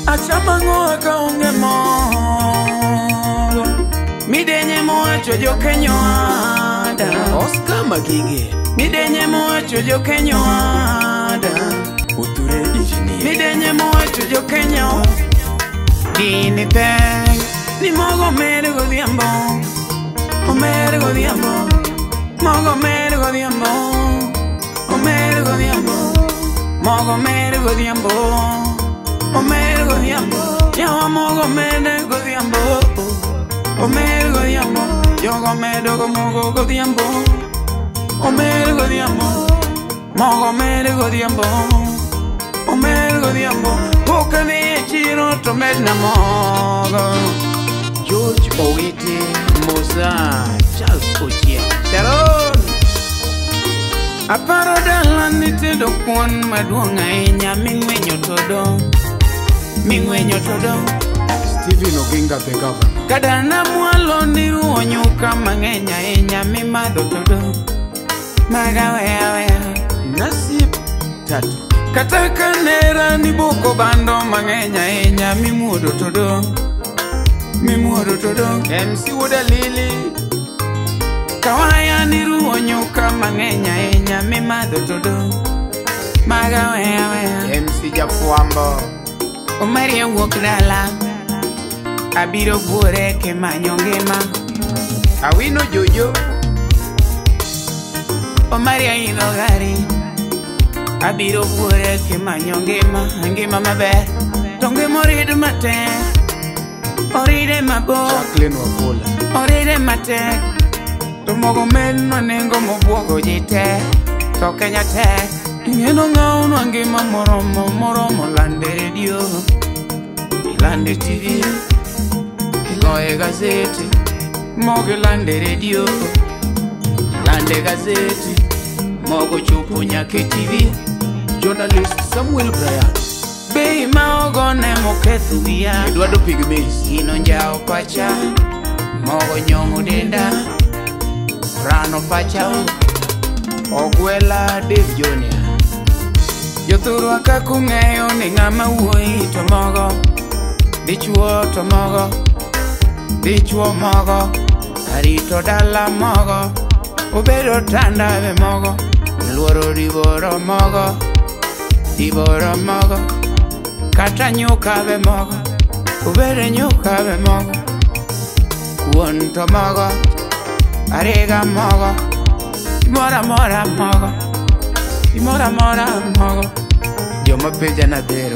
Achamango ka unge mogo midenye mocho jo Kenya ada Oscar Magige midenye mocho jo Kenya ada Uture Engineer midenye mocho jo Kenya dini pe ni mogo mere godhiambo omere godhiambo mogo mere godhiambo omere godhiambo mogo mere godhiambo omere godhiambo yawa mogo mere godhiambo omere godhiambo yogo medo go mogo godhiambo omere godhiambo mogo mere godhiambo omere godhiambo poka de chiro to medna mogo George Owiti Musa Charles Ochia Sharon aparo dala nitedo kuon maduong' ahinya ming'wenyo todo Stephen Oginga the governor kadana mwalo niruo nyuka mang'eny ahinya mimadho todo magaweya Nasib Tatu kata kanera ni boko bando mang'eny ahinya mimuodo todo MC Woda Lily kawaya niruo nyuka mang'eny ahinya mimadho todo magaweya MC Jafuambo Omari wuok dala abiro buore ke manyo ngima Awino Jojo Omari aidho gari abiro buore ke manyo ngima maber to ngima oride matek oride mabor Jacqueline Wafula oride matek to mogo menno nengo mobuogo ji te to Kenya tek ing'eno ng'aunwa ngima moromo lande redio ilande TV igoye gazeti mogo lande redio lande gazeti mogo chopo nyake TV Journalist Samuel Bryant bei maogone moketho wiya Eduardo Pigmeis ino njao pacha mogo nyong'o denda rano pacha Ogwela Dave Junior Jothurwa kakung'eyo ni ng'ama wuoyi to mogo dichuo to mogo dichuo mogo arito dala mogo obedo tandave mogo luoro diboro mogo kata nyukave mogo obedo nyukave mogo kuon to mogo ariga mogo imora mogo Joma peja na dhero